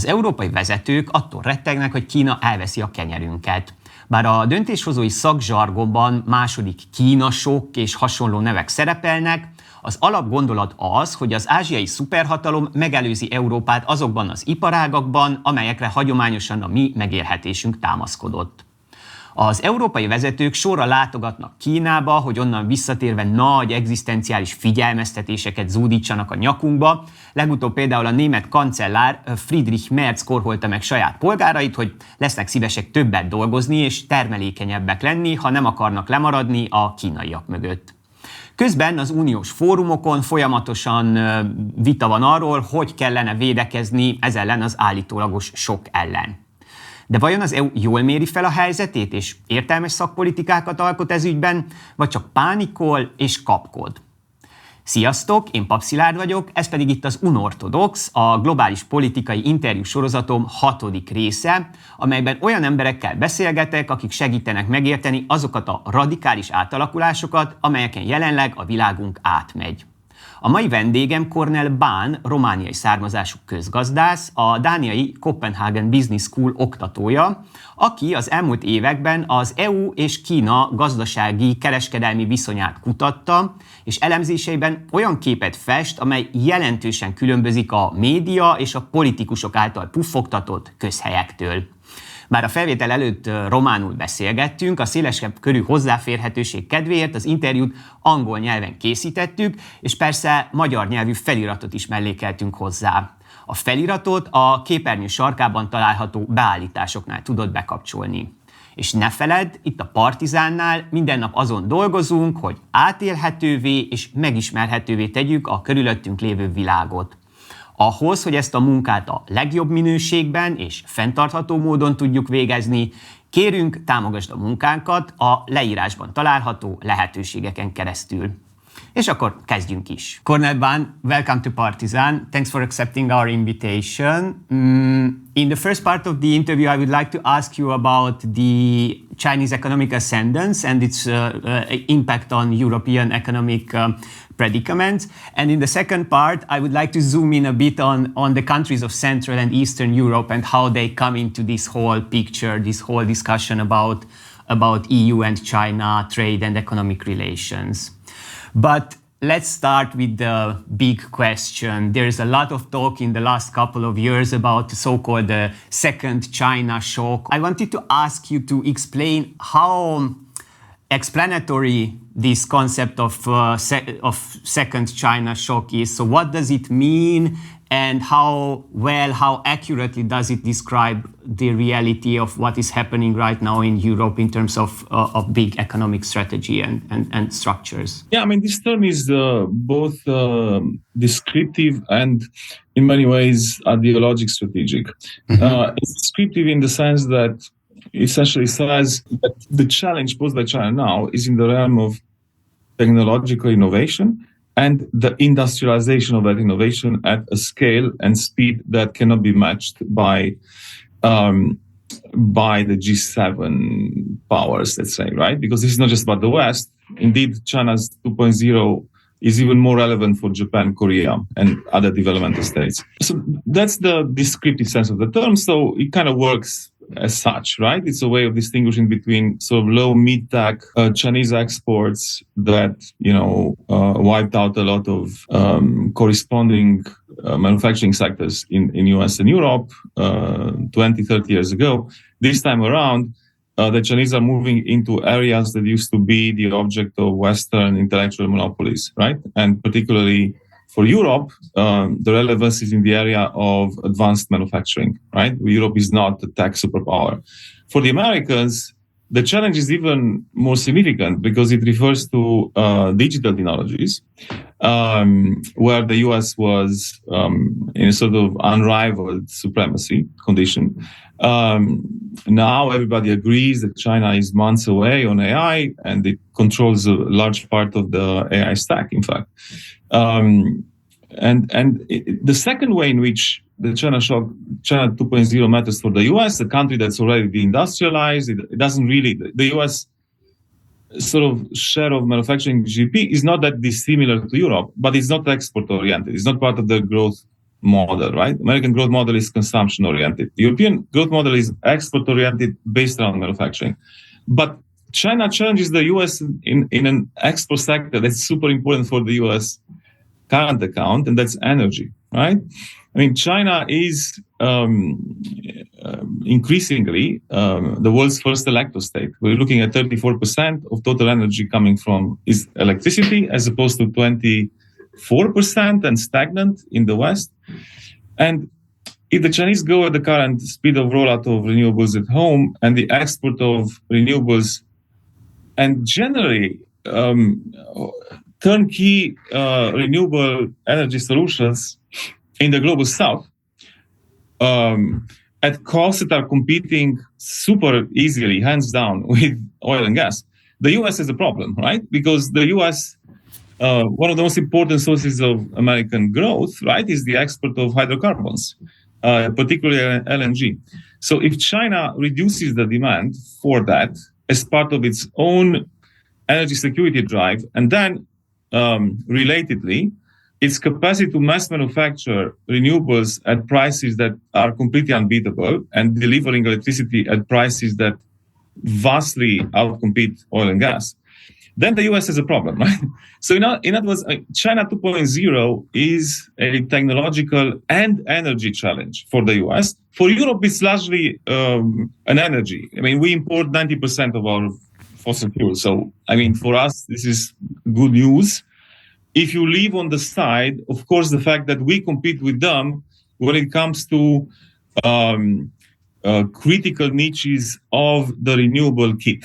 Az európai vezetők attól rettegnek, hogy Kína elveszi a kenyerünket. Bár a döntéshozói szakzsargonban második Kína sok és hasonló nevek szerepelnek, az alapgondolat az, hogy az ázsiai szuperhatalom megelőzi Európát azokban az iparágakban, amelyekre hagyományosan a mi megélhetésünk támaszkodott. Az európai vezetők sorra látogatnak Kínába, hogy onnan visszatérve nagy egzisztenciális figyelmeztetéseket zúdítsanak a nyakunkba. Legutóbb például a német kancellár Friedrich Merz korholta meg saját polgárait, hogy lesznek szívesek többet dolgozni és termelékenyebbek lenni, ha nem akarnak lemaradni a kínaiak mögött. Közben az uniós fórumokon folyamatosan vita van arról, hogy kellene védekezni ez ellen az állítólagos sok ellen. De vajon az EU jól méri fel a helyzetét és értelmes szakpolitikákat alkot ez ügyben, vagy csak pánikol és kapkod? Sziasztok, én Pap Szilárd vagyok, ez pedig itt az Unorthodox, a globális politikai interjú sorozatom 6. része, amelyben olyan emberekkel beszélgetek, akik segítenek megérteni azokat a radikális átalakulásokat, amelyeken jelenleg a világunk átmegy. A mai vendégem Cornel Bán, romániai származású közgazdász, a dániai Copenhagen Business School oktatója, aki az elmúlt években az EU és Kína gazdasági, kereskedelmi viszonyát kutatta, és elemzéseiben olyan képet fest, amely jelentősen különbözik a média és a politikusok által puffogtatott közhelyektől. Bár a felvétel előtt románul beszélgettünk, a szélesebb körű hozzáférhetőség kedvéért az interjút angol nyelven készítettük, és persze magyar nyelvű feliratot is mellékeltünk hozzá. A feliratot a képernyő sarkában található beállításoknál tudod bekapcsolni. És ne feledd, itt a Partizánnál minden nap azon dolgozunk, hogy átélhetővé és megismerhetővé tegyük a körülöttünk lévő világot. Ahhoz, hogy ezt a munkát a legjobb minőségben és fenntartható módon tudjuk végezni, kérünk, támogasd a munkánkat a leírásban található lehetőségeken keresztül. És akkor kezdjünk is. Cornel Bán, welcome to Partizan. Thanks for accepting our invitation. In the first part of the interview, I would like to ask you about the Chinese economic ascendance and its impact on European economic predicaments. And in the second part, I would like to zoom in a bit on the countries of Central and Eastern Europe and how they come into this whole picture, this whole discussion about EU and China trade and economic relations. But let's start with the big question. There's a lot of talk in the last couple of years about the so-called second China shock. I wanted to ask you to explain how explanatory this concept of second China shock is. So what does it mean, and how accurately does it describe the reality of what is happening right now in Europe in terms of big economic strategy and structures? Yeah, I mean, this term is both descriptive and in many ways ideologic strategic. Mm-hmm. It's descriptive in the sense that essentially says that the challenge posed by China now is in the realm of technological innovation and the industrialization of that innovation at a scale and speed that cannot be matched by the G7 powers, let's say, right? Because this is not just about the West. Indeed, China's 2.0 is even more relevant for Japan, Korea, and other developmental states. So that's the descriptive sense of the term. So it kind of works as such, right? It's a way of distinguishing between sort of low mid-tech Chinese exports that, wiped out a lot of corresponding manufacturing sectors in US and Europe 20, 30 years ago. This time around, the Chinese are moving into areas that used to be the object of Western intellectual monopolies, right? And particularly for Europe, the relevance is in the area of advanced manufacturing, right? Europe is not a tech superpower. For the Americans, the challenge is even more significant because it refers to digital technologies, where the US was in a sort of unrivaled supremacy condition. Now everybody agrees that China is months away on AI, and it controls a large part of the AI stack, in fact. The second way in which the China 2.0 matters for the US, a country that's already deindustrialized, it doesn't really, the US sort of share of manufacturing GDP is not that dissimilar to Europe, but it's not export oriented. It's not part of the growth model, right? American growth model is consumption oriented. The European growth model is export oriented, based around manufacturing. But China challenges the US in an export sector that's super important for the US current account, and that's energy, right? I mean, China is increasingly the world's first electro state. We're looking at 34% of total energy coming from is electricity, as opposed to 24% and stagnant in the West. And if the Chinese go at the current speed of rollout of renewables at home and the export of renewables and generally turnkey renewable energy solutions in the global south at costs that are competing super easily, hands down, with oil and gas, the US has a problem, right? Because the US, one of the most important sources of American growth, right, is the export of hydrocarbons, particularly LNG. So if China reduces the demand for that as part of its own energy security drive, and then relatedly, its capacity to mass manufacture renewables at prices that are completely unbeatable and delivering electricity at prices that vastly outcompete oil and gas, then the US has a problem, right? So in other words, China 2.0 is a technological and energy challenge for the US. For Europe, it's largely an energy. I mean, we import 90% of our fossil fuels. So, I mean, for us, this is good news. If you leave on the side, of course, the fact that we compete with them when it comes to critical niches of the renewable kit,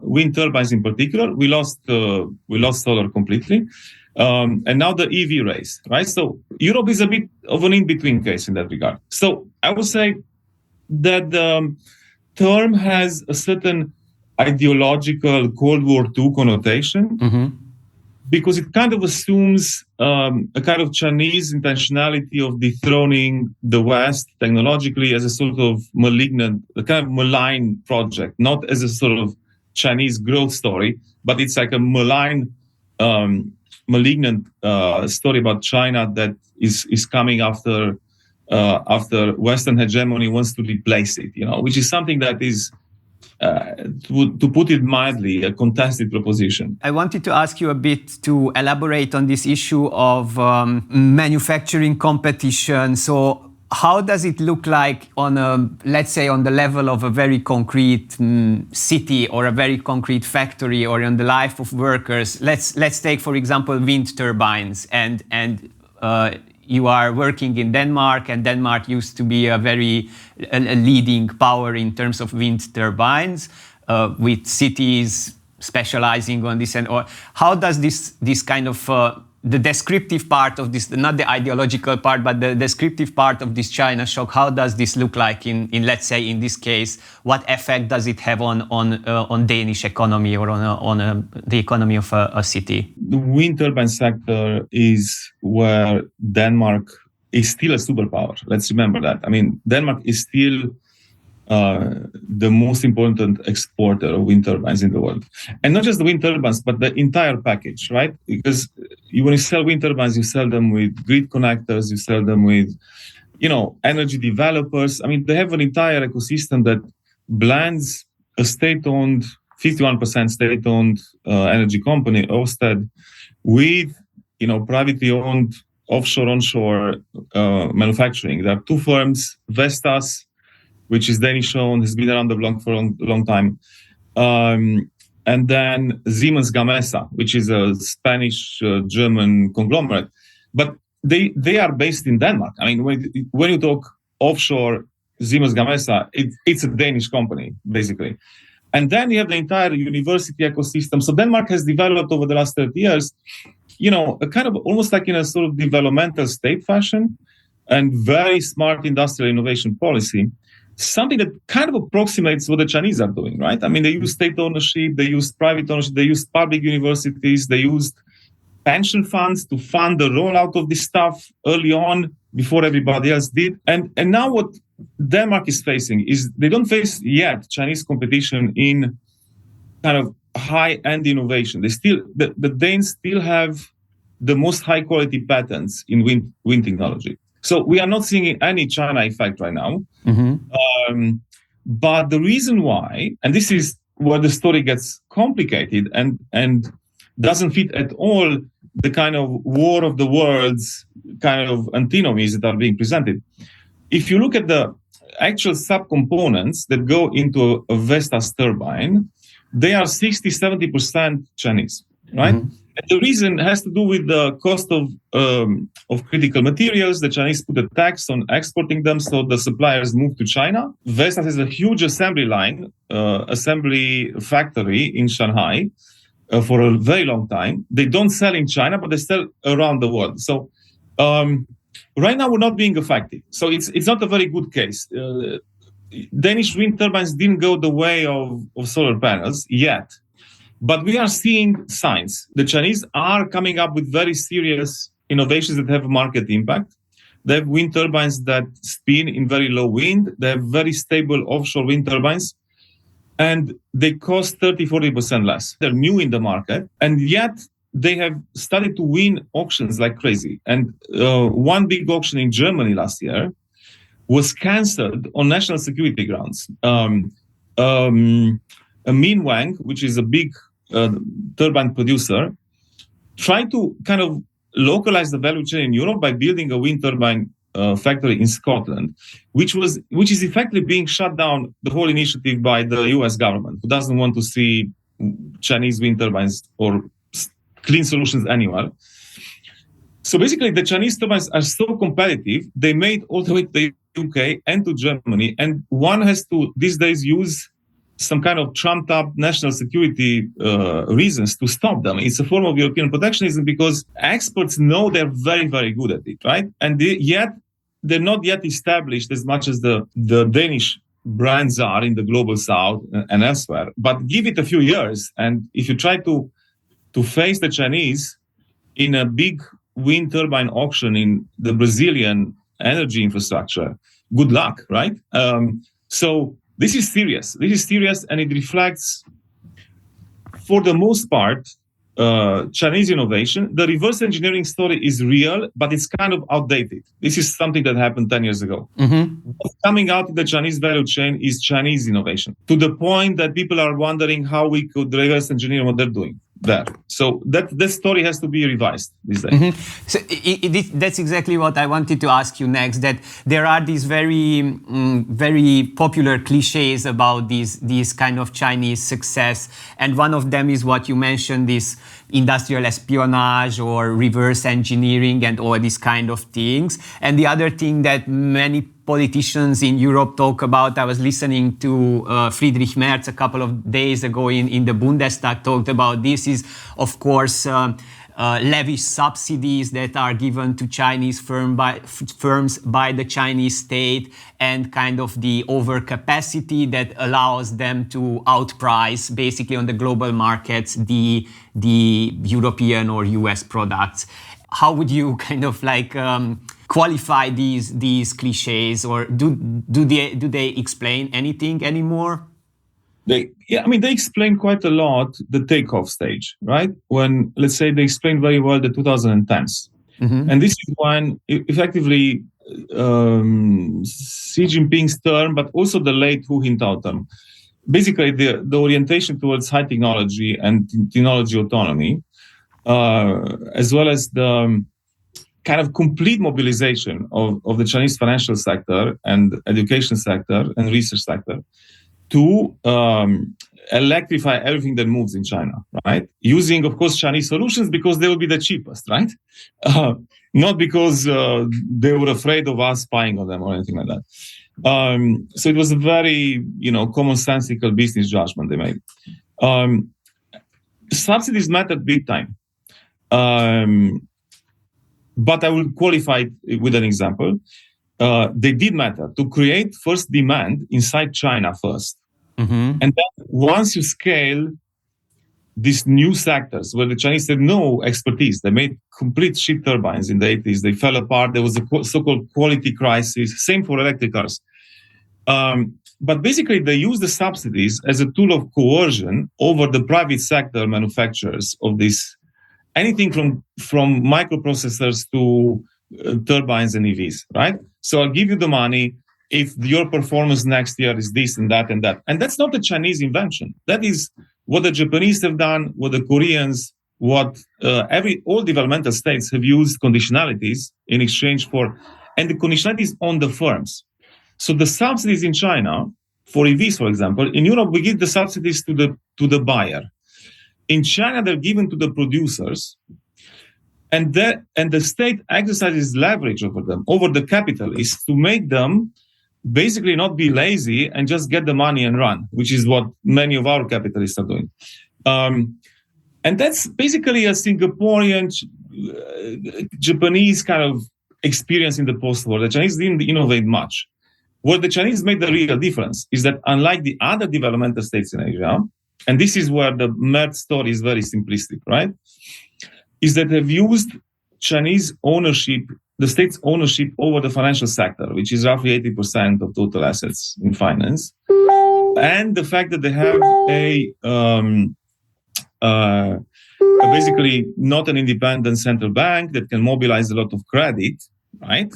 wind turbines in particular, we lost solar completely, and now the EV race, right? So Europe is a bit of an in-between case in that regard. So I would say that the term has a certain ideological Cold War II connotation. Mm-hmm. Because it kind of assumes a kind of Chinese intentionality of dethroning the West technologically as a sort of malignant, a kind of malign project, not as a sort of Chinese growth story, but it's like a malign, malignant story about China that is coming after Western hegemony wants to replace it, which is something that is, to put it mildly, a contested proposition. I wanted to ask you a bit to elaborate on this issue of manufacturing competition. So how does it look like on let's say on the level of a very concrete city or a very concrete factory or in the life of workers? Let's take, for example, wind turbines and you are working in Denmark, and Denmark used to be a leading power in terms of wind turbines, with cities specializing on this. Or how does this kind of the descriptive part of this, not the ideological part, but the descriptive part of this China shock, how does this look like in let's say in this case? What effect does it have on Danish economy or on the economy of a city? The wind turbine sector is where Denmark is still a superpower. Let's remember that. I mean, Denmark is still the most important exporter of wind turbines in the world. And not just the wind turbines, but the entire package, right? Because when you sell wind turbines, you sell them with grid connectors, you sell them with, energy developers. I mean, they have an entire ecosystem that blends a state-owned, 51% state-owned energy company, Ørsted, with, privately owned offshore, onshore manufacturing. There are two firms, Vestas, which is Danish-owned, has been around the block for a long time. And then Siemens Gamesa, which is a Spanish-German conglomerate. But they are based in Denmark. I mean, when you talk offshore Siemens Gamesa, it's a Danish company, basically. And then you have the entire university ecosystem. So Denmark has developed over the last 30 years, a kind of almost like in a sort of developmental state fashion and very smart industrial innovation policy, something that kind of approximates what the Chinese are doing, right? I mean, they use state ownership, they use private ownership, they use public universities, they used pension funds to fund the rollout of this stuff early on before everybody else did. And now what Denmark is facing is they don't face yet Chinese competition in kind of high-end innovation. The Danes still have the most high-quality patents in wind technology. So we are not seeing any China effect right now. But the reason why, and this is where the story gets complicated and doesn't fit at all the kind of war of the worlds kind of antinomies that are being presented. If you look at the actual subcomponents that go into a Vestas turbine, they are 60-70% Chinese, right? And the reason has to do with the cost of critical materials. The Chinese put a tax on exporting them, so the suppliers move to China. Vestas has a huge assembly line, assembly factory in Shanghai for a very long time. They don't sell in China, but they sell around the world. So right now we're not being affected. So it's not a very good case. Danish wind turbines didn't go the way of solar panels yet. But we are seeing signs. The Chinese are coming up with very serious innovations that have market impact. They have wind turbines that spin in very low wind. They have very stable offshore wind turbines. And they cost 30-40% less. They're new in the market. And yet they have started to win auctions like crazy. And one big auction in Germany last year was cancelled on national security grounds. Minwang, which is a big turbine producer, tried to kind of localize the value chain in Europe by building a wind turbine factory in Scotland, which is effectively being shut down, the whole initiative, by the US government, who doesn't want to see Chinese wind turbines or clean solutions anywhere. So basically, the Chinese turbines are so competitive, they made all the way to the UK and to Germany, and one has to, these days, use some kind of trumped up national security reasons to stop them. It's a form of European protectionism because experts know they're very, very good at it, right? And yet they're not yet established as much as the Danish brands are in the global south and elsewhere. But give it a few years, and if you try to face the Chinese in a big wind turbine auction in the Brazilian energy infrastructure, good luck, right? So this is serious. This is serious, and it reflects, for the most part, Chinese innovation. The reverse engineering story is real, but it's kind of outdated. This is something that happened 10 years ago. What's coming out of the Chinese value chain is Chinese innovation, to the point that people are wondering how we could reverse engineer what they're doing there. So that story has to be revised these days. So that's exactly what I wanted to ask you next, that there are these very popular cliches about these kind of Chinese success, and one of them is what you mentioned, this industrial espionage or reverse engineering and all these kind of things. And the other thing that many politicians in Europe talk about, I was listening to Friedrich Merz a couple of days ago in the Bundestag, talked about this, is of course lavish subsidies that are given to Chinese firms by the Chinese state, and kind of the overcapacity that allows them to outprice basically on the global markets the European or US products. How would you kind of like qualify these cliches, or do they explain anything anymore? They explain quite a lot the takeoff stage, right? When, let's say, they explain very well the 2010s. And this is when effectively Xi Jinping's term, but also the late Hu Jintao term, basically the orientation towards high technology and technology autonomy, as well as the kind of complete mobilization of the Chinese financial sector and education sector and research sector to electrify everything that moves in China, right? Using, of course, Chinese solutions because they will be the cheapest, right? Not because they were afraid of us spying on them or anything like that. So it was a very, commonsensical business judgment they made. Subsidies mattered big time. But I will qualify it with an example. They did matter to create first demand inside China first. And then once you scale these new sectors where the Chinese had no expertise, they made complete shit turbines in the 80s, they fell apart, there was a so-called quality crisis, same for electric cars. But basically they used the subsidies as a tool of coercion over the private sector manufacturers of this, anything from microprocessors to turbines and EVs, right? So I'll give you the money if your performance next year is this and that and that. And that's not a Chinese invention. That is what the Japanese have done, what the Koreans, what all developmental states have used conditionalities in exchange for, and the conditionalities on the firms. So the subsidies in China for EVs, for example, in Europe we give the subsidies to the buyer. In China they're given to the producers, and the state exercises leverage over them, over the capitalists, to make them basically not be lazy and just get the money and run, which is what many of our capitalists are doing. And that's basically a Singaporean, Japanese kind of experience in the post-war. The Chinese didn't innovate much. What the Chinese made the real difference is that, unlike the other developmental states in Asia, and this is where the Merz story is very simplistic, right? Is that they've used Chinese ownership, the state's ownership over the financial sector, which is roughly 80% of total assets in finance, and the fact that they have basically not an independent central bank that can mobilize a lot of credit, right?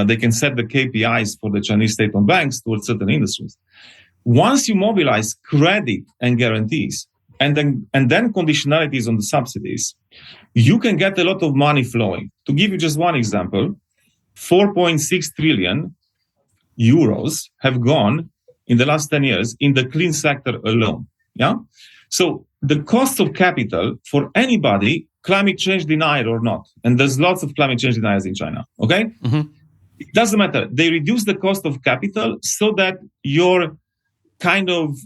They can set the KPIs for the Chinese state-owned banks towards certain industries. Once you mobilize credit and guarantees, and then conditionalities on the subsidies, you can get a lot of money flowing. To give you just one example, 4.6 trillion euros have gone in the last 10 years in the clean sector alone. Yeah. So the cost of capital for anybody, climate change denier or not, and there's lots of climate change deniers in China. Okay. Mm-hmm. It doesn't matter. They reduce the cost of capital so that your kind of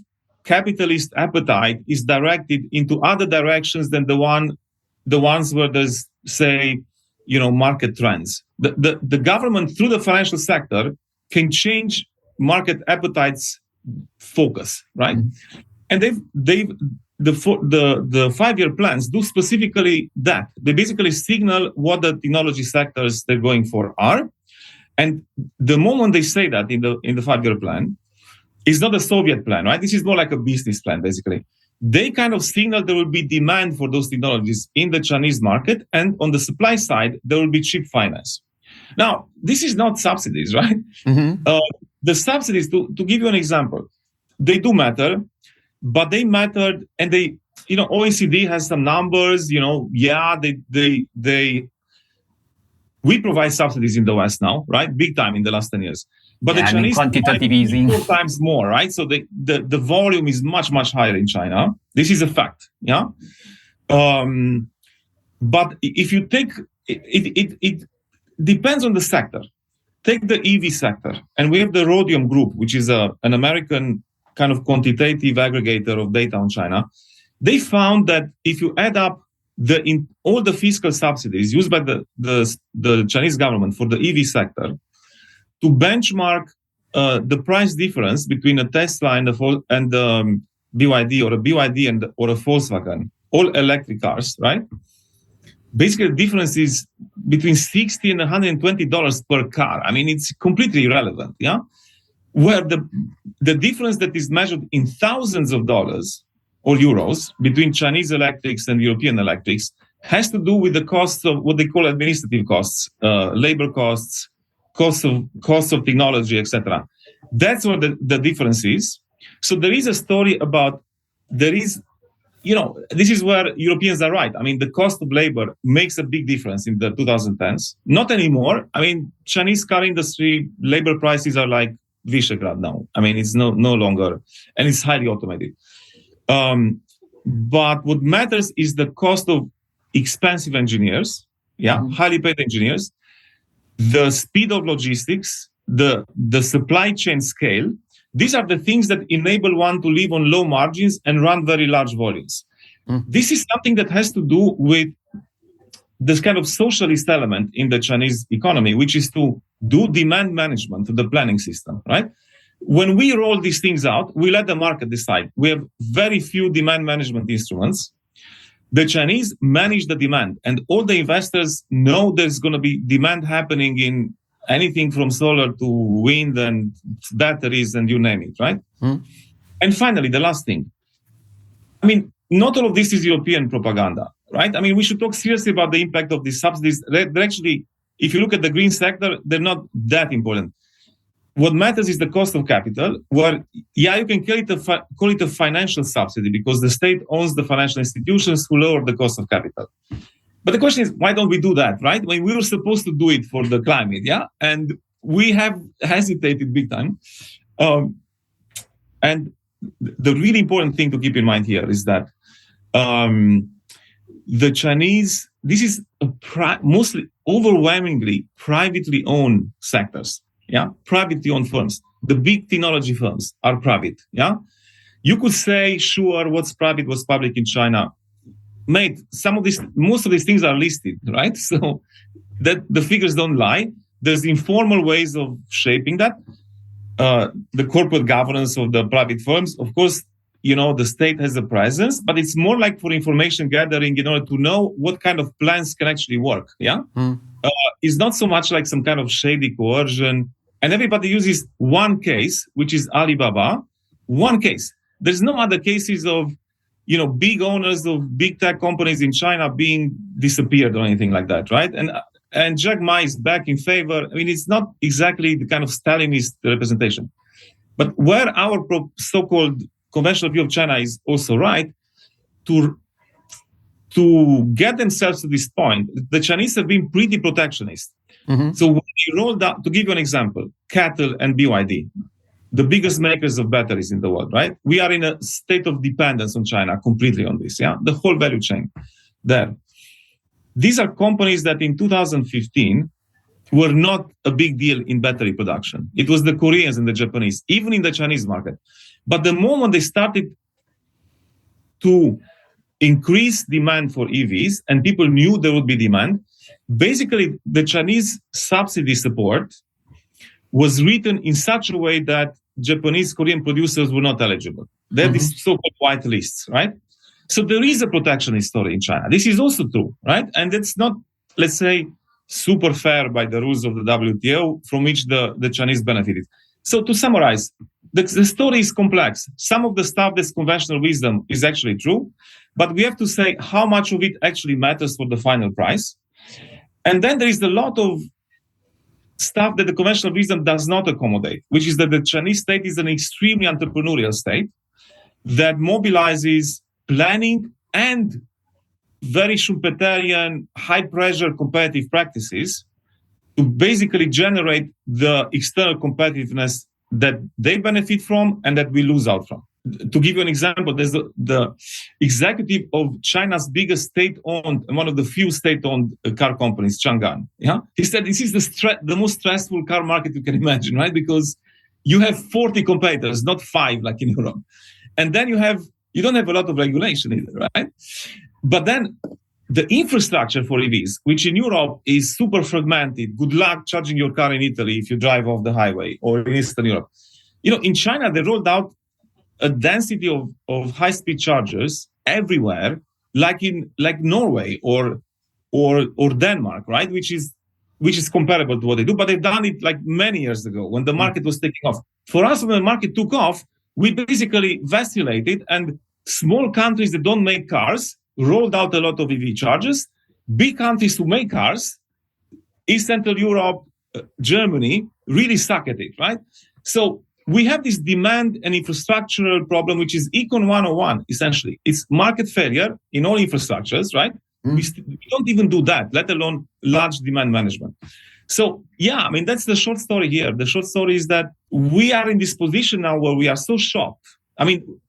capitalist appetite is directed into other directions than the ones where there's, say, market trends. The government, through the financial sector, can change market appetite's focus, right? Mm-hmm. And the 5-year plans do specifically that. They basically signal what the technology sectors they're going for are. And the moment they say that in the 5-year plan, it's not a Soviet plan, right? This is more like a business plan, basically. They kind of signal there will be demand for those technologies in the Chinese market, and on the supply side, there will be cheap finance. Now, this is not subsidies, right? Mm-hmm. The subsidies, to give you an example, they do matter, but they mattered, and they, OECD has some numbers, we provide subsidies in the West now, right? Big time in the last 10 years. But the Chinese quantitative easing 4 times more, right? So the volume is much, much higher in China. This is a fact, yeah? But if you take, it depends on the sector. Take the EV sector, and we have the Rhodium Group, which is an American kind of quantitative aggregator of data on China. They found that if you add up all the fiscal subsidies used by the Chinese government for the EV sector, to benchmark the price difference between a Tesla and the BYD, or a BYD or a Volkswagen, all electric cars, right? Basically, the difference is between $60 and $120 per car. I mean, it's completely irrelevant, yeah? Where the difference that is measured in thousands of dollars or euros between Chinese electrics and European electrics has to do with the costs of what they call administrative costs, labor costs, costs of technology, etc. That's where the difference is. So there is a story about, this is where Europeans are right. I mean, the cost of labor makes a big difference in the 2010s. Not anymore. I mean, Chinese car industry labor prices are like Visegrad now. I mean, it's no longer, and it's highly automated. But what matters is the cost of expensive engineers, highly paid engineers, the speed of logistics, the supply chain scale. These are the things that enable one to live on low margins and run very large volumes. This is something that has to do with this kind of socialist element in the Chinese economy, which is to do demand management to the planning system, right? When we roll these things out, we let the market decide. We have very few demand management instruments. The Chinese manage the demand, and all the investors know there's going to be demand happening in anything from solar to wind and batteries and you name it, right? And finally, the last thing. I mean, not all of this is European propaganda, right? I mean, we should talk seriously about the impact of these subsidies. They're actually if you look at the green sector, they're not that important. What matters is the cost of capital, where, you can call it a financial subsidy because the state owns the financial institutions who lower the cost of capital. But the question is, why don't we do that, right? When we were supposed to do it for the climate, and we have hesitated big time. And the really important thing to keep in mind here is that the Chinese, this is mostly overwhelmingly privately owned sectors. Privately owned firms. The big technology firms are private. You could say, sure, what's private, what's public in China. Mate, most of these things are listed, right? So that the figures don't lie. There's informal ways of shaping that. The corporate governance of the private firms, of course, the state has a presence, but it's more like for information gathering in order to know what kind of plans can actually work. It's not so much like some kind of shady coercion. And everybody uses one case, which is Alibaba. One case. There's no other cases of, big owners of big tech companies in China being disappeared or anything like that, right? And Jack Ma is back in favor. I mean, it's not exactly the kind of Stalinist representation. But where our so-called conventional view of China is also right, to get themselves to this point, the Chinese have been pretty protectionist. Mm-hmm. So when they rolled out, to give you an example, CATL and BYD, the biggest makers of batteries in the world, right? We are in a state of dependence on China completely on this, the whole value chain there. These are companies that in 2015 were not a big deal in battery production. It was the Koreans and the Japanese, even in the Chinese market. But the moment they started to increase demand for EVs and people knew there would be demand, basically the Chinese subsidy support was written in such a way that Japanese, Korean producers were not eligible. They have these so-called white lists, right? So there is a protectionist story in China. This is also true, right? And it's not, let's say, super fair by the rules of the WTO from which the Chinese benefited. So to summarize, the story is complex. Some of the stuff that's conventional wisdom is actually true, but we have to say how much of it actually matters for the final price. And then there is a lot of stuff that the conventional wisdom does not accommodate, which is that the Chinese state is an extremely entrepreneurial state that mobilizes planning and very Schumpeterian, high-pressure competitive practices to basically generate the external competitiveness that they benefit from and that we lose out from. To give you an example, there's the executive of China's biggest state-owned, and one of the few state-owned car companies, Changan. He said this is the most stressful car market you can imagine, right? Because you have 40 competitors, not 5 like in Europe. And then you don't have a lot of regulation either, right? But then the infrastructure for EVs, which in Europe is super fragmented, good luck charging your car in Italy if you drive off the highway, or in Eastern Europe. In China, they rolled out a density of high-speed chargers everywhere, like Norway or Denmark, right? Which is comparable to what they do, but they've done it like many years ago when the market was taking off. For us, when the market took off, we basically vacillated, and small countries that don't make cars rolled out a lot of EV chargers. Big countries who make cars, East Central Europe, Germany, really suck at it, right? So we have this demand and infrastructural problem, which is Econ 101, essentially. It's market failure in all infrastructures, right? We don't even do that, let alone large demand management. So, that's the short story here. The short story is that we are in this position now where we are so shocked. I mean,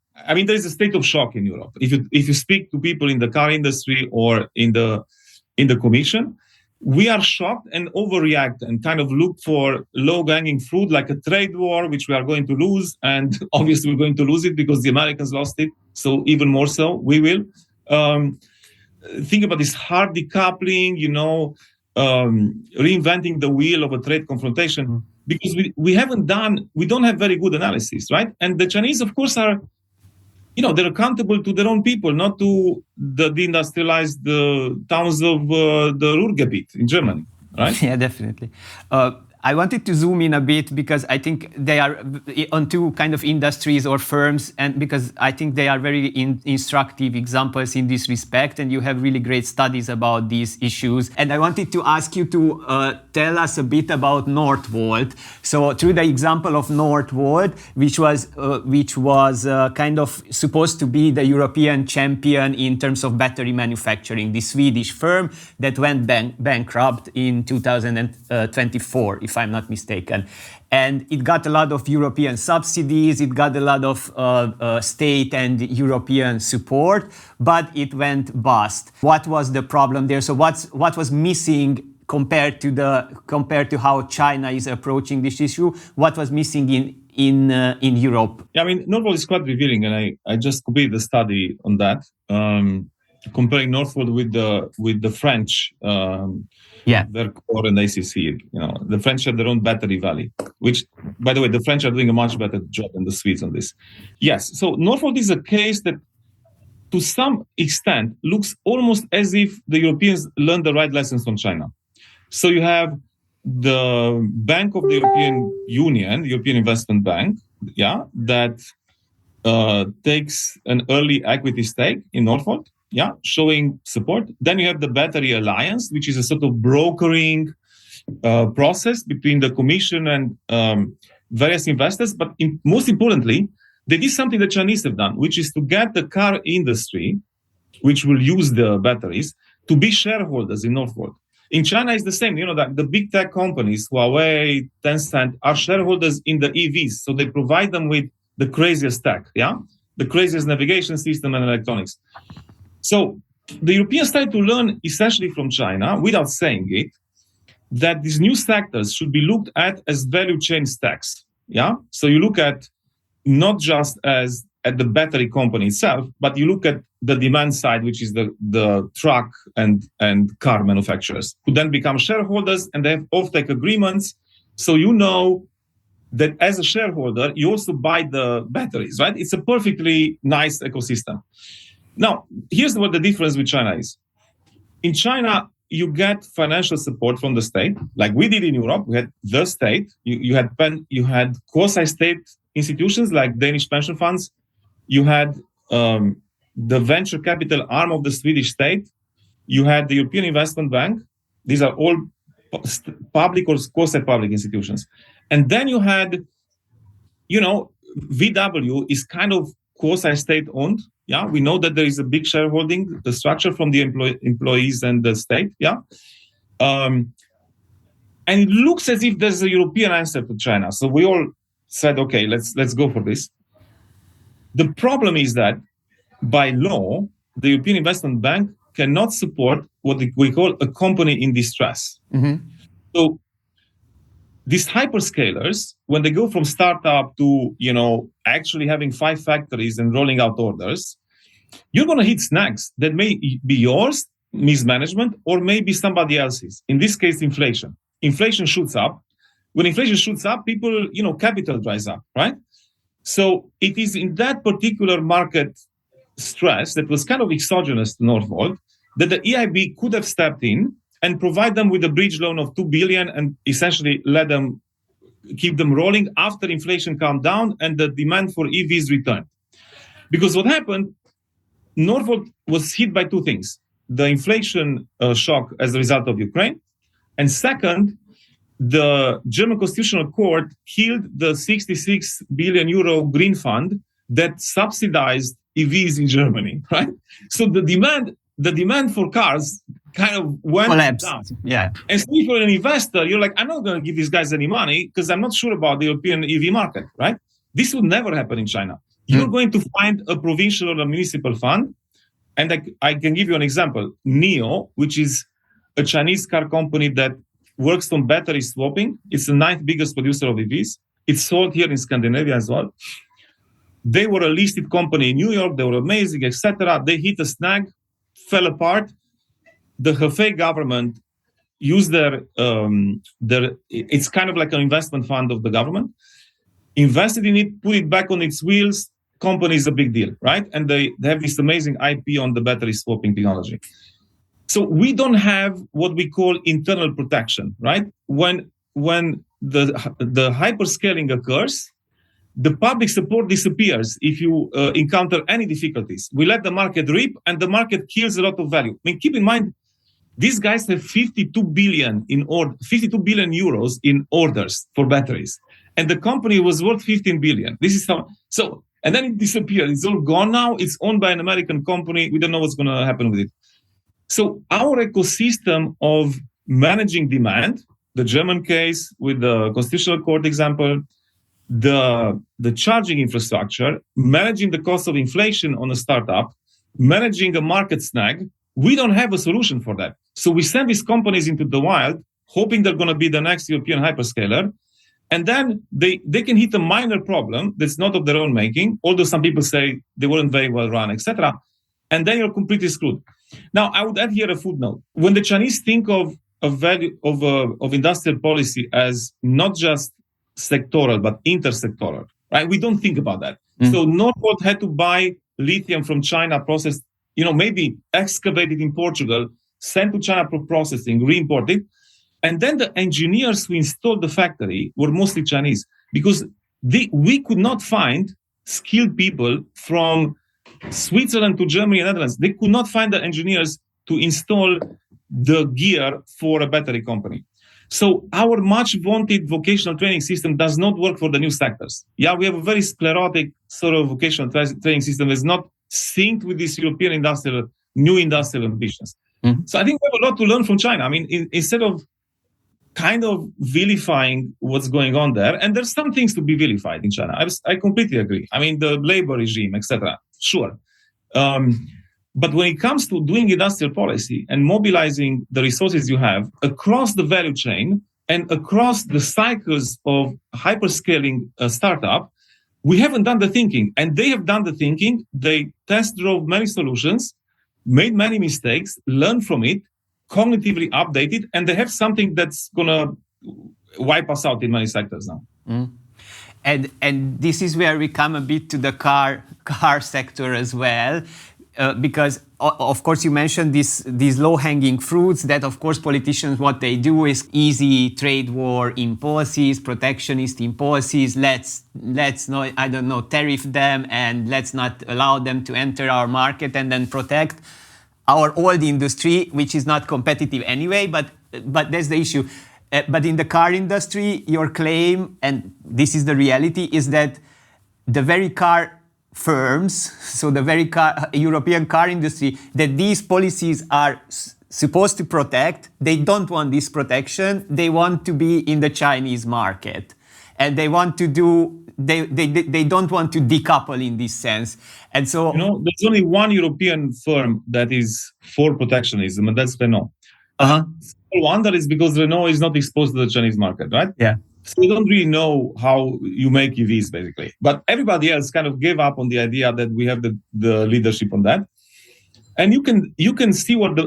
there is a state of shock in Europe. If you speak to people in the car industry or in the Commission, we are shocked and overreact and kind of look for low-hanging fruit like a trade war, which we are going to lose. And obviously we're going to lose it because the Americans lost it. So even more so, we will. Think about this hard decoupling, reinventing the wheel of a trade confrontation, because we don't have very good analysis, right? And the Chinese, of course, are, they're accountable to their own people, not to the deindustrialized towns of the Ruhrgebiet in Germany, right? Yeah, definitely. I wanted to zoom in a bit because I think they are on two kind of industries or firms, and because I think they are very instructive examples in this respect, and you have really great studies about these issues. And I wanted to ask you to tell us a bit about Northvolt. So through the example of Northvolt, which was kind of supposed to be the European champion in terms of battery manufacturing, the Swedish firm that went bankrupt in 2024, if I'm not mistaken. And it got a lot of European subsidies, it got a lot of state and European support, but it went bust. What was the problem there? So what was missing compared to how China is approaching this issue? What was missing in Europe? Yeah, I mean, Northvolt is quite revealing, and I just completed the study on that, comparing Northvolt with the French. Verkor and ACC. The French have their own battery valley, which, by the way, the French are doing a much better job than the Swedes on this. Yes, so Northvolt is a case that, to some extent, looks almost as if the Europeans learned the right lessons from China. So you have the Bank of the European Union, the European Investment Bank, that takes an early equity stake in Northvolt. Showing support. Then you have the Battery Alliance, which is a sort of brokering process between the Commission and various investors. But most importantly, they did something the Chinese have done, which is to get the car industry, which will use the batteries, to be shareholders in Northvolt. In China, it's the same. That the big tech companies, Huawei, Tencent, are shareholders in the EVs. So they provide them with the craziest tech, the craziest navigation system and electronics. So the Europeans started to learn essentially from China, without saying it, that these new sectors should be looked at as value chain stacks. So you look at not just as at the battery company itself, but you look at the demand side, which is the truck and car manufacturers, who then become shareholders and they have offtake agreements. So you know that as a shareholder, you also buy the batteries, right? It's a perfectly nice ecosystem. Now, here's what the difference with China is. In China, you get financial support from the state, like we did in Europe. We had the state. You had quasi-state institutions like Danish pension funds. You had the venture capital arm of the Swedish state. You had the European Investment Bank. These are all public or quasi-public institutions. And then you had, VW is kind of quasi-state owned. We know that there is a big shareholding, the structure from the employees and the state. And it looks as if there's a European answer to China. So we all said, okay, let's go for this. The problem is that by law, the European Investment Bank cannot support what we call a company in distress. Mm-hmm. So these hyperscalers, when they go from startup to, actually having 5 factories and rolling out orders, you're going to hit snags that may be yours, mismanagement, or maybe somebody else's. In this case, inflation. Inflation shoots up. When inflation shoots up, people, capital dries up, right? So it is in that particular market stress that was kind of exogenous to Northvolt that the EIB could have stepped in and provide them with a bridge loan of 2 billion and essentially let them keep them rolling after inflation calmed down and the demand for EVs returned. Because what happened, Northvolt was hit by 2 things. The inflation shock as a result of Ukraine. And second, the German Constitutional Court killed the 66 billion euro green fund that subsidized EVs in Germany, right? So the demand for cars kind of went down. Yeah. And so if you're an investor, you're like, I'm not going to give these guys any money because I'm not sure about the European EV market, right? This would never happen in China. You're going to find a provincial or a municipal fund. And I can give you an example. NIO, which is a Chinese car company that works on battery swapping. It's the 9th biggest producer of EVs. It's sold here in Scandinavia as well. They were a listed company in New York. They were amazing, etc. They hit a snag, fell apart. The Hefei government used their it's kind of like an investment fund of the government, invested in it, put it back on its wheels. Company is a big deal, right? And they have this amazing IP on the battery swapping technology. So we don't have what we call internal protection, right? When the hyperscaling occurs, the public support disappears if you encounter any difficulties. We let the market rip, and the market kills a lot of value. I mean, keep in mind, these guys have 52 billion euros in orders for batteries, and the company was worth 15 billion. This is how. So, and then it disappeared. It's all gone now. It's owned by an American company. We don't know what's going to happen with it. So, our ecosystem of managing demand, the German case with the Constitutional Court example, the charging infrastructure, managing the cost of inflation on a startup, managing a market snag, we don't have a solution for that. So we send these companies into the wild, hoping they're going to be the next European hyperscaler. And then they can hit a minor problem that's not of their own making, although some people say they weren't very well run, etc. And then you're completely screwed. Now, I would add here a footnote. When the Chinese think of industrial policy as not just sectoral, but intersectoral, right? We don't think about that. So Northvolt had to buy lithium from China, processed, maybe excavated in Portugal, sent to China for processing, re-imported. And then the engineers who installed the factory were mostly Chinese, because we could not find skilled people from Switzerland to Germany and Netherlands. They could not find the engineers to install the gear for a battery company. So our much vaunted vocational training system does not work for the new sectors. Yeah, we have a very sclerotic sort of vocational training system that's not synced with these European new industrial ambitions. So I think we have a lot to learn from China. I mean, instead of kind of vilifying what's going on there, and there's some things to be vilified in China. I completely agree. I mean, the labor regime, etc. Sure. But when it comes to doing industrial policy and mobilizing the resources you have across the value chain and across the cycles of hyperscaling a startup, we haven't done the thinking. And they have done the thinking. They test drove many solutions, made many mistakes, learned from it, cognitively updated, and they have something that's going to wipe us out in many sectors now. And this is where we come a bit to the car sector as well. Because, of course, you mentioned these low-hanging fruits that, of course, politicians, what they do is easy trade war in policies, protectionist in policies. Let's not, tariff them, and let's not allow them to enter our market, and then protect our old industry, which is not competitive anyway. But that's the issue. But in the car industry, your claim, and this is the reality, is that the very car firms, so the very European car industry, that these policies are supposed to protect, they don't want this protection. They want to be in the Chinese market, and they want to do. They don't want to decouple in this sense. And so, there's only one European firm that is for protectionism, and that's Renault. One that is because Renault is not exposed to the Chinese market, right? Yeah. So you don't really know how you make EVs, basically. But everybody else kind of gave up on the idea that we have the leadership on that. And you can see what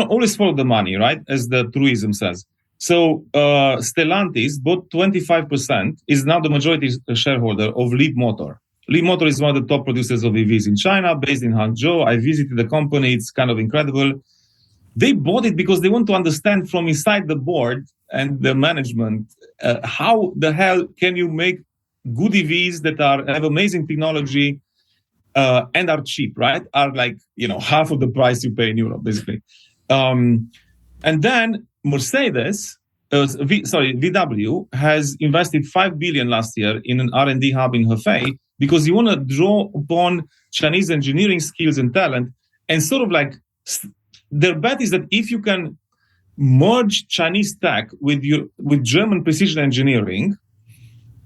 always follow the money, right? As the truism says. So Stellantis bought 25%, is now the majority shareholder of Leapmotor. Leapmotor is one of the top producers of EVs in China, based in Hangzhou. I visited the company. It's kind of incredible. They bought it because they want to understand from inside the board and the management, how the hell can you make good EVs that have amazing technology and are cheap, right? Are like, half of the price you pay in Europe, basically. And then Mercedes, VW, has invested 5 billion last year in an R&D hub in Hefei, because you want to draw upon Chinese engineering skills and talent, and sort of like their bet is that if you can merge Chinese tech with German precision engineering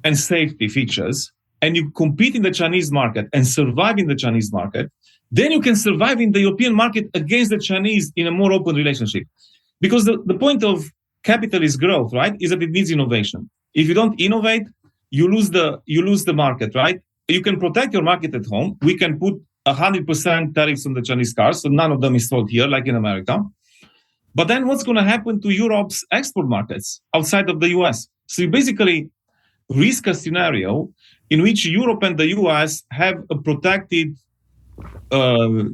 and safety features, and you compete in the Chinese market and survive in the Chinese market, then you can survive in the European market against the Chinese in a more open relationship. Because the point of capitalist growth, right, is that it needs innovation. If you don't innovate, you lose the market, right? You can protect your market at home. We can put 100% tariffs on the Chinese cars, so none of them is sold here, like in America. But then what's going to happen to Europe's export markets outside of the US? So you basically risk a scenario in which Europe and the US have a protected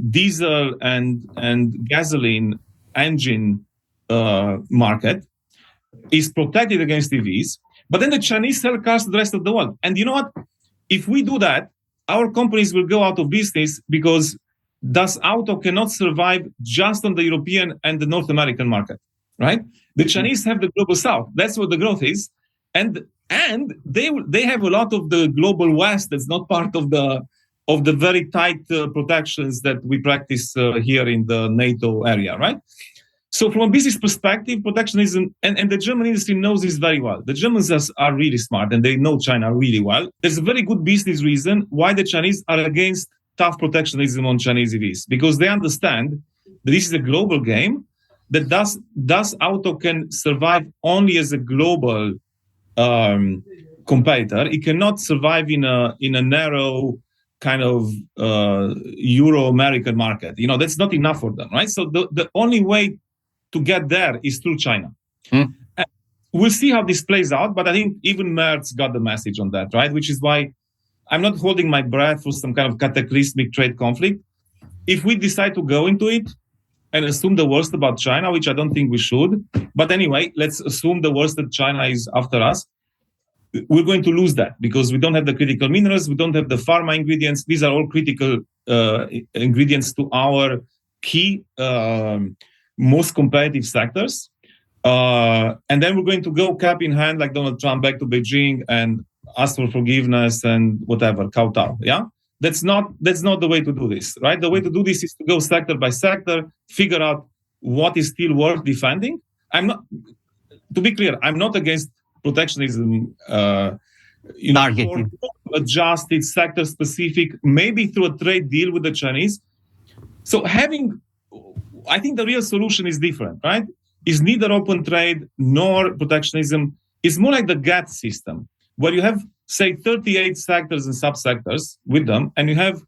diesel and gasoline engine market, is protected against EVs, But then the Chinese sell cars to the rest of the world. And you know what? If we do that, our companies will go out of business because Das Auto cannot survive just on the European and the North American market, right? The Chinese have the global South. That's what the growth is. And they have a lot of the global West that's not part of the very tight protections that we practice here in the NATO area, right? So from a business perspective, protectionism, and the German industry knows this very well. The Germans are really smart and they know China really well. There's a very good business reason why the Chinese are against tough protectionism on Chinese EVs, because they understand that this is a global game, that Das Auto can survive only as a global competitor. It cannot survive in a narrow kind of Euro-American market. You know, that's not enough for them, right? So the only way to get there is through China. We'll see how this plays out, but I think even Merz got the message on that, right? Which is why I'm not holding my breath for some kind of cataclysmic trade conflict. If we decide to go into it and assume the worst about China, which I don't think we should, but anyway, let's assume the worst, that China is after us, we're going to lose that because we don't have the critical minerals, we don't have the pharma ingredients. These are all critical ingredients to our key, most competitive sectors. And then we're going to go cap in hand like Donald Trump back to Beijing and ask for forgiveness and whatever, kowtow, yeah? That's not the way to do this, right? The way to do this is to go sector by sector, figure out what is still worth defending. To be clear, I'm not against protectionism, targeting. Adjust it sector specific, maybe through a trade deal with the Chinese. So I think the real solution is different, right? Is neither open trade nor protectionism. It's more like the GATT system, where you have, say, 38 sectors and subsectors with them, and you have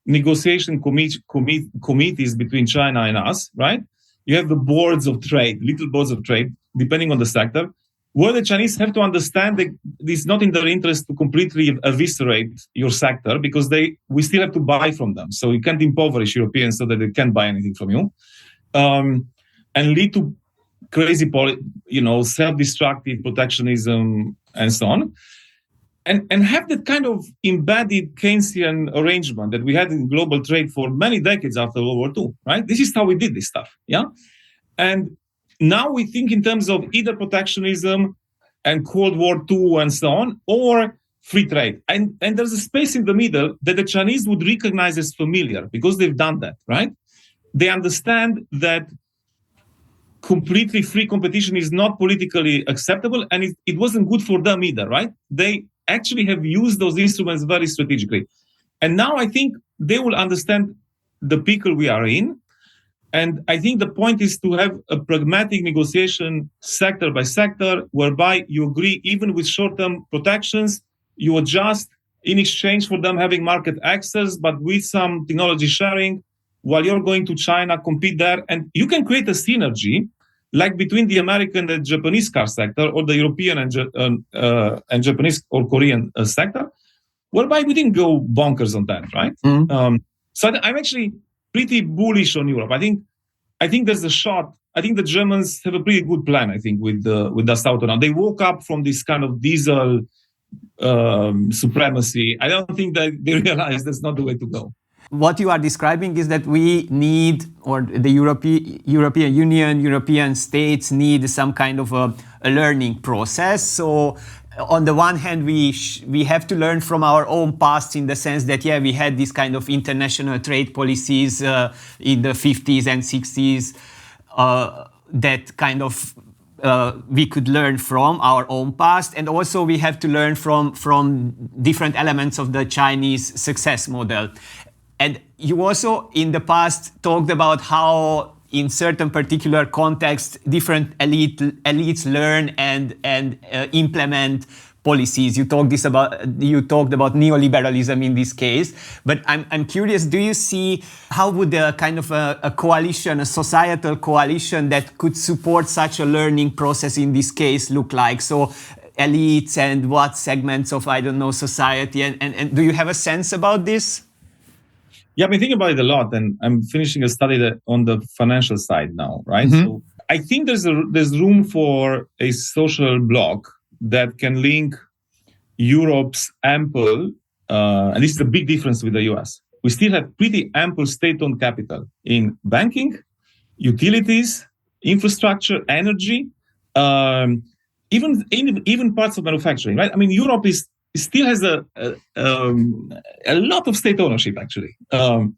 negotiation committees between China and us, right? You have the boards of trade, little boards of trade, depending on the sector, where the Chinese have to understand that it's not in their interest to completely eviscerate your sector because we still have to buy from them. So you can't impoverish Europeans so that they can't buy anything from you, and lead to crazy, self-destructive protectionism and so on. And have that kind of embedded Keynesian arrangement that we had in global trade for many decades after World War II, right? This is how we did this stuff, yeah? And now we think in terms of either protectionism and Cold War II and so on, or free trade. And there's a space in the middle that the Chinese would recognize as familiar because they've done that, right? They understand that completely free competition is not politically acceptable, and it wasn't good for them either, right? They actually have used those instruments very strategically. And now I think they will understand the pickle we are in. And I think the point is to have a pragmatic negotiation sector by sector, whereby you agree even with short-term protections, you adjust in exchange for them having market access, but with some technology sharing, while you're going to China, compete there. And you can create a synergy like between the American and Japanese car sector, or the European and Japanese or Korean sector, whereby we didn't go bonkers on that, right? So I'm actually pretty bullish on Europe. I think there's a shot. I think the Germans have a pretty good plan, I think, with Das Auto now. They woke up from this kind of diesel supremacy. I don't think that they realize that's not the way to go. What you are describing is that we need, or the European Union, European states need some kind of a learning process. So on the one hand, we have to learn from our own past in the sense that, yeah, we had this kind of international trade policies in the 50s and 60s that kind of we could learn from our own past. And also we have to learn from different elements of the Chinese success model. And you also in the past talked about how in certain particular contexts, different elites learn and implement policies. You talked about neoliberalism in this case, but I'm curious, do you see how would a kind of a coalition, a societal coalition that could support such a learning process in this case look like? So elites and what segments of, I don't know, society, and do you have a sense about this? Yeah, I've been thinking about it a lot, and I'm finishing a study on the financial side now, right? Mm-hmm. So I think there's room for a social bloc that can link Europe's ample, and this is a big difference with the US. We still have pretty ample state-owned capital in banking, utilities, infrastructure, energy, even parts of manufacturing, right? I mean, Europe still has a lot of state ownership, actually,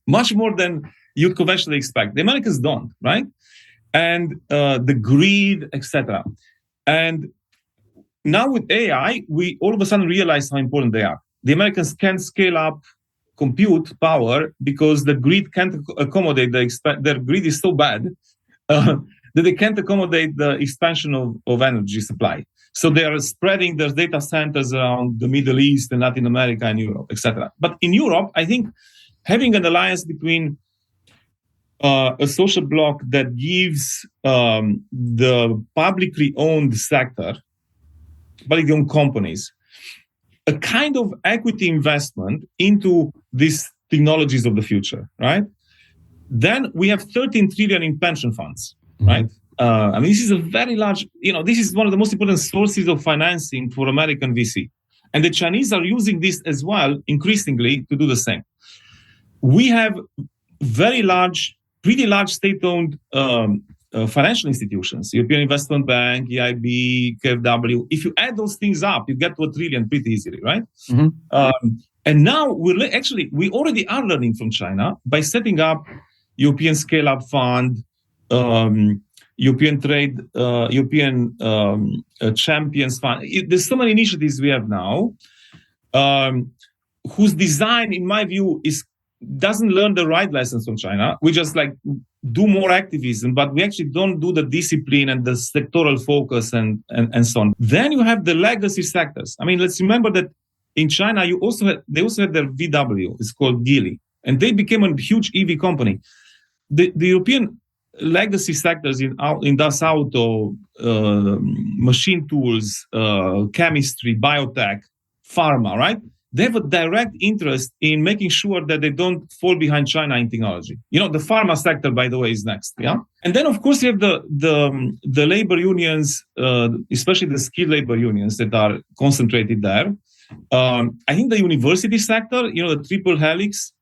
much more than you'd conventionally expect. The Americans don't, right? And the greed, etc. And now with AI, we all of a sudden realize how important they are. The Americans can't scale up compute power because the grid can't accommodate their grid is so bad that they can't accommodate the expansion of energy supply. So they are spreading their data centers around the Middle East and Latin America and Europe, etc. But in Europe, I think having an alliance between a social bloc that gives the publicly owned sector, publicly owned companies, a kind of equity investment into these technologies of the future, right? Then we have 13 trillion in pension funds, right? I mean, this is a very large, this is one of the most important sources of financing for American VC. And the Chinese are using this as well, increasingly, to do the same. We have pretty large state-owned financial institutions, European Investment Bank, EIB, KfW. If you add those things up, you get to 1 trillion pretty easily, right? And now we already are learning from China by setting up European Scale-Up Fund, European Trade, European Champions Fund. There's so many initiatives we have now, whose design, in my view, doesn't learn the right lessons from China. We just do more activism, but we actually don't do the discipline and the sectoral focus and so on. Then you have the legacy sectors. I mean, let's remember that in China, they also had their VW. It's called Geely, and they became a huge EV company. The European legacy sectors in Das Auto, machine tools, chemistry, biotech, pharma, right? They have a direct interest in making sure that they don't fall behind China in technology. The pharma sector, by the way, is next. Yeah, and then of course you have the labor unions, especially the skilled labor unions that are concentrated there. I think the university sector, the triple helix,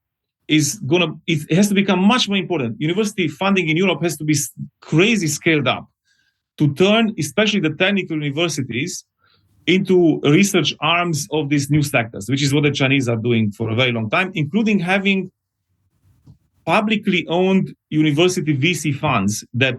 it has to become much more important. University funding in Europe has to be crazy scaled up to turn, especially the technical universities, into research arms of these new sectors, which is what the Chinese are doing for a very long time, including having publicly owned university VC funds that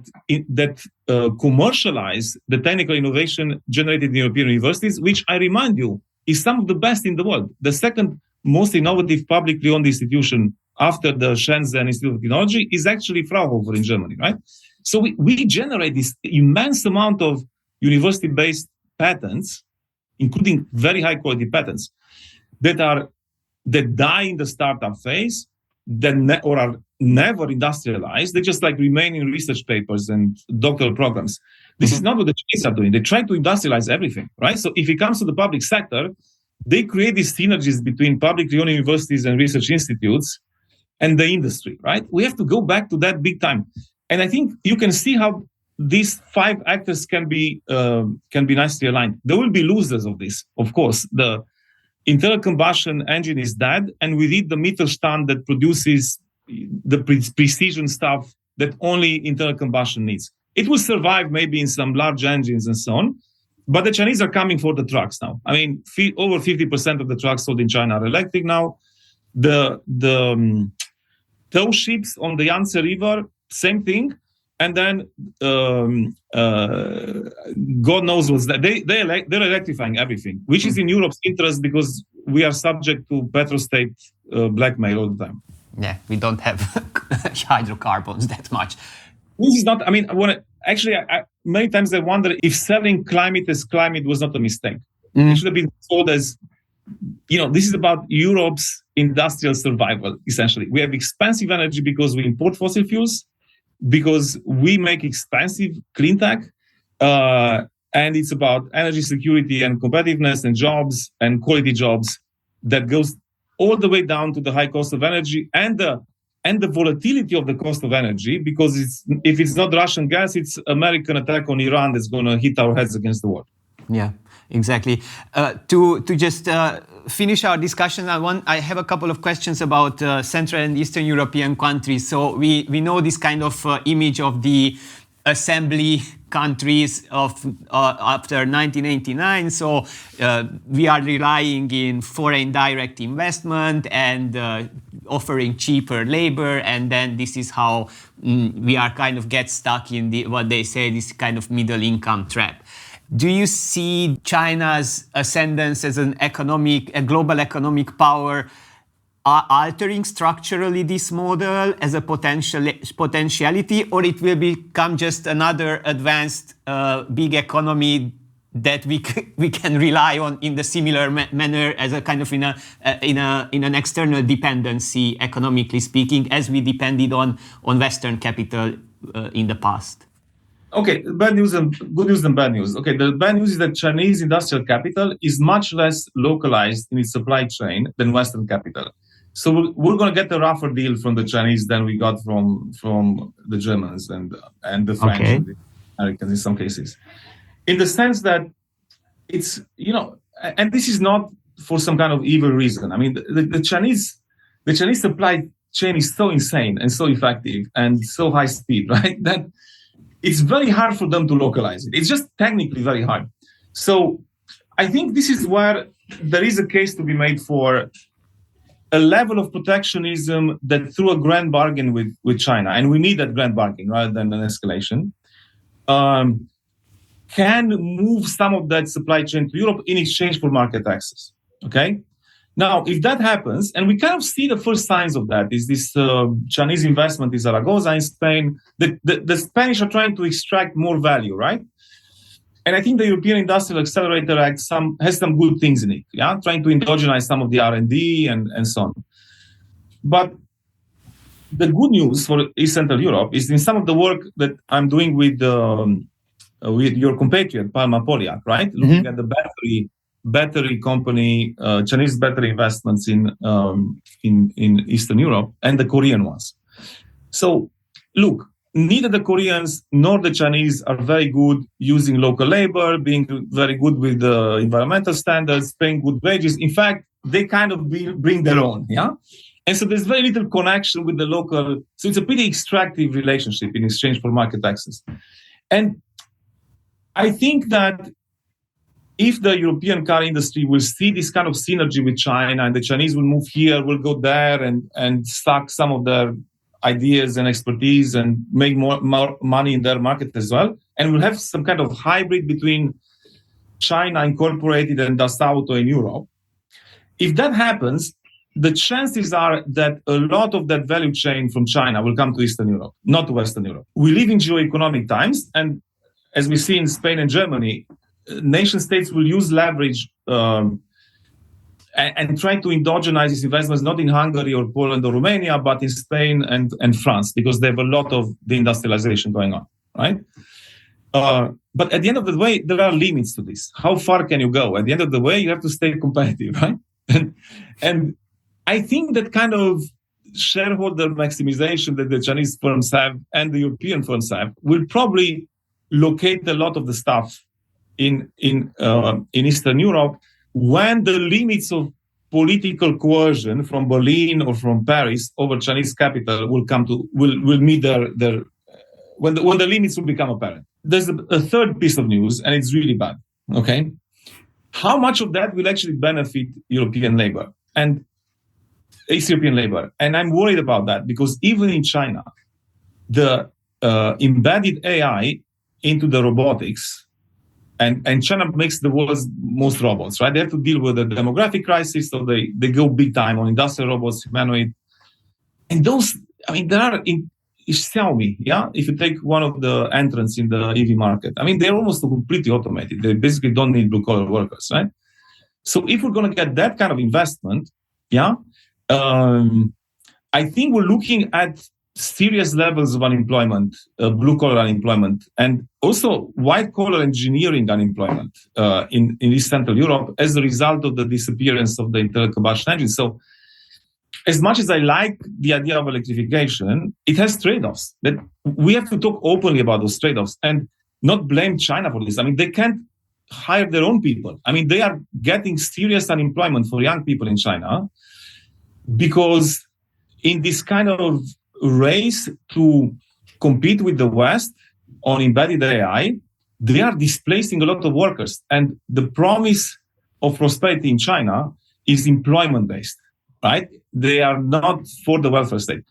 commercialize the technical innovation generated in European universities, which I remind you is some of the best in the world. The second most innovative publicly owned institution after the Shenzhen Institute of Technology is actually Fraunhofer in Germany, right? So we generate this immense amount of university-based patents, including very high quality patents that die in the startup phase, or are never industrialized. They just remain in research papers and doctoral programs. This is not what the Chinese are doing. They try to industrialize everything, right? So if it comes to the public sector, they create these synergies between publicly owned universities and research institutes and the industry, right? We have to go back to that big time. And I think you can see how these 5 actors can be nicely aligned. There will be losers of this, of course. The internal combustion engine is dead, and we need the Mittelstand that produces the precision stuff that only internal combustion needs. It will survive maybe in some large engines and so on, but the Chinese are coming for the trucks now. I mean, over 50% of the trucks sold in China are electric now. The tow ships on the Yangtze River, same thing. And then God knows what's that. They're electrifying everything, which is in Europe's interest because we are subject to petrostate blackmail all the time. Yeah, we don't have hydrocarbons that much. This is not, I mean, many times I wonder if selling climate as climate was not a mistake. It should have been sold as, this is about Europe's industrial survival, essentially. We have expensive energy because we import fossil fuels, because we make expensive clean tech, and it's about energy security and competitiveness and jobs and quality jobs that goes all the way down to the high cost of energy and the volatility of the cost of energy, because if it's not Russian gas, it's American attack on Iran that's going to hit our heads against the wall. Yeah. Exactly. To just finish our discussion, I have a couple of questions about Central and Eastern European countries. So we know this kind of image of the assembly countries of after 1989. So we are relying in foreign direct investment and offering cheaper labor, and then this is how we are kind of get stuck in what they say this kind of middle income trap. Do you see China's ascendance as a global economic power altering structurally this model as a potentiality, or it will become just another advanced big economy that we can rely on in the similar manner as a kind of in an external dependency, economically speaking, as we depended on Western capital in the past? Okay, bad news and good news and bad news. Okay, the bad news is that Chinese industrial capital is much less localized in its supply chain than Western capital. So we're going to get a rougher deal from the Chinese than we got from the Germans and the French and the Americans in some cases. In the sense that it's, and this is not for some kind of evil reason. I mean, the Chinese supply chain is so insane and so effective and so high speed, right? That it's very hard for them to localize it. It's just technically very hard. So I think this is where there is a case to be made for a level of protectionism that through a grand bargain with China, and we need that grand bargain rather than an escalation, can move some of that supply chain to Europe in exchange for market access. Okay? Now, if that happens, and we kind of see the first signs of that, is this Chinese investment in Zaragoza in Spain. The Spanish are trying to extract more value, right? And I think the European Industrial Accelerator Act has some good things in it, yeah, trying to endogenize some of the R&D and so on. But the good news for East Central Europe is in some of the work that I'm doing with your compatriot Palma Poliak, right? Mm-hmm. Looking at the battery company, Chinese battery investments in Eastern Europe and the Korean ones. So, look. Neither the Koreans nor the Chinese are very good using local labor, being very good with the environmental standards, paying good wages. In fact, they kind of bring their own, yeah? And so there's very little connection with the local. So it's a pretty extractive relationship in exchange for market access. And I think that if the European car industry will see this kind of synergy with China and the Chinese will move here, will go there and suck some of their ideas and expertise and make more money in their market as well. And we'll have some kind of hybrid between China Incorporated and Dassault Auto in Europe. If that happens, the chances are that a lot of that value chain from China will come to Eastern Europe, not to Western Europe. We live in geo-economic times, and as we see in Spain and Germany, nation states will use leverage and trying to endogenize these investments, not in Hungary or Poland or Romania, but in Spain and France, because they have a lot of deindustrialization going on, right? But at the end of the day, there are limits to this. How far can you go? At the end of the way, you have to stay competitive, right? And I think that kind of shareholder maximization that the Chinese firms have and the European firms have will probably locate a lot of the stuff in Eastern Europe, when the limits of political coercion from Berlin or from Paris over Chinese capital will meet their when the limits will become apparent. There's a third piece of news, and it's really bad. Okay, how much of that will actually benefit European labor and East European labor? And I'm worried about that because even in China, the embedded AI into the robotics. And China makes the world's most robots, right? They have to deal with the demographic crisis, so they go big time on industrial robots, humanoid. And those, I mean, there are in Xiaomi, yeah? If you take one of the entrants in the EV market, I mean, they're almost completely automated. They basically don't need blue-collar workers, right? So if we're going to get that kind of investment, yeah, I think we're looking at serious levels of unemployment, blue-collar unemployment, and also white-collar engineering unemployment in East Central Europe as a result of the disappearance of the internal combustion engine. So as much as I like the idea of electrification, it has trade-offs. That we have to talk openly about those trade-offs and not blame China for this. I mean, they can't hire their own people. I mean, they are getting serious unemployment for young people in China because in this kind of race to compete with the West on embedded AI, they are displacing a lot of workers. And the promise of prosperity in China is employment-based, right? They are not for the welfare state.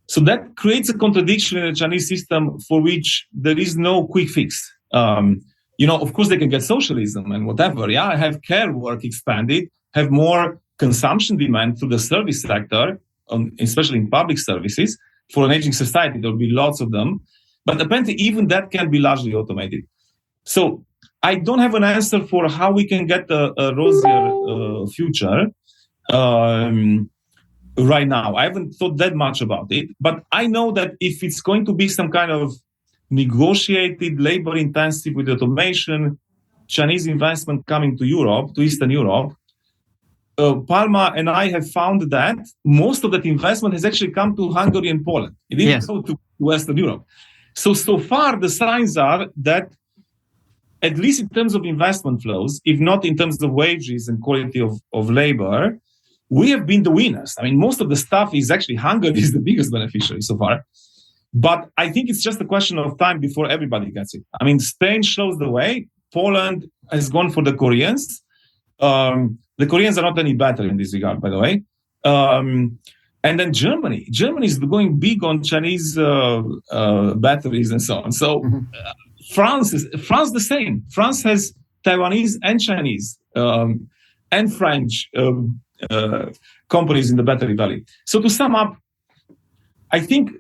So that creates a contradiction in the Chinese system for which there is no quick fix. Of course, they can get socialism and whatever. Yeah, have care work expanded, have more consumption demand through the service sector, especially in public services. For an aging society, there will be lots of them. But apparently, even that can be largely automated. So I don't have an answer for how we can get a rosier future right now. I haven't thought that much about it. But I know that if it's going to be some kind of negotiated, labor-intensive with automation, Chinese investment coming to Europe, to Eastern Europe, Palma and I have found that most of that investment has actually come to Hungary and Poland. It didn't go to Western Europe. So far, the signs are that, at least in terms of investment flows, if not in terms of wages and quality of labor, we have been the winners. I mean, most of the stuff is actually Hungary is the biggest beneficiary so far. But I think it's just a question of time before everybody gets it. I mean, Spain shows the way. Poland has gone for the Koreans. The Koreans are not any better in this regard, by the way. And then Germany. Germany is going big on Chinese batteries and so on. So France the same. France has Taiwanese and Chinese and French companies in the battery valley. So to sum up, I think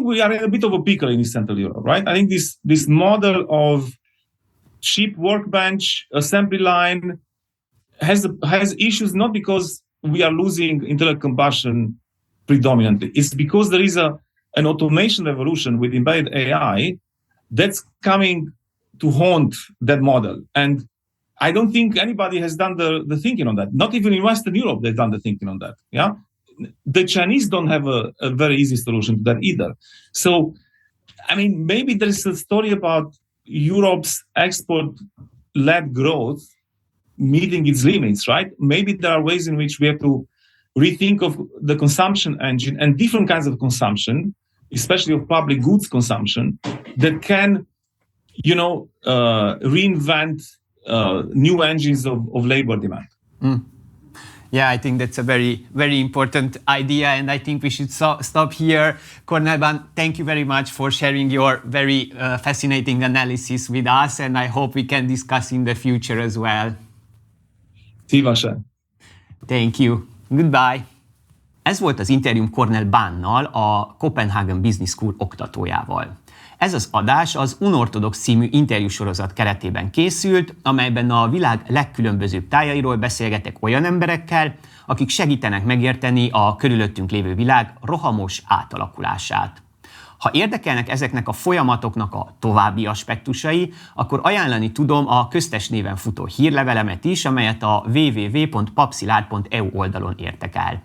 we are in a bit of a pickle in East Central Europe, right? I think this model of cheap workbench, assembly line has issues not because we are losing internal combustion predominantly. It's because there is an automation revolution with embedded AI that's coming to haunt that model. And I don't think anybody has done the thinking on that. Not even in Western Europe, they've done the thinking on that. Yeah. The Chinese don't have a very easy solution to that either. So, I mean, maybe there is a story about Europe's export-led growth meeting its limits, right? Maybe there are ways in which we have to rethink of the consumption engine and different kinds of consumption, especially of public goods consumption, that can, reinvent new engines of labor demand. Yeah, I think that's a very, very important idea, and I think we should stop here. Kornél Bán, thank you very much for sharing your very fascinating analysis with us, and I hope we can discuss in the future as well. Szívesen. Thank you. Goodbye. Ez volt az interjúm Kornél Bánnal, a Copenhagen Business School oktatójával. Ez az adás az Unorthodox című interjúsorozat keretében készült, amelyben a világ legkülönbözőbb tájairól beszélgetek olyan emberekkel, akik segítenek megérteni a körülöttünk lévő világ rohamos átalakulását. Ha érdekelnek ezeknek a folyamatoknak a további aspektusai, akkor ajánlani tudom a köztes néven futó hírlevelemet is, amelyet a www.papszilárd.eu oldalon értek el.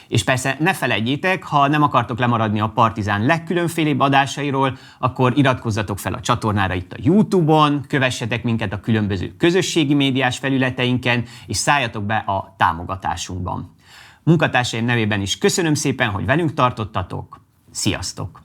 És persze ne felejtjétek, ha nem akartok lemaradni a Partizán legkülönfélébb adásairól, akkor iratkozzatok fel a csatornára itt a YouTube-on, kövessetek minket a különböző közösségi médiás felületeinken, és szálljatok be a támogatásunkban. Munkatársaim nevében is köszönöm szépen, hogy velünk tartottatok. Sziasztok!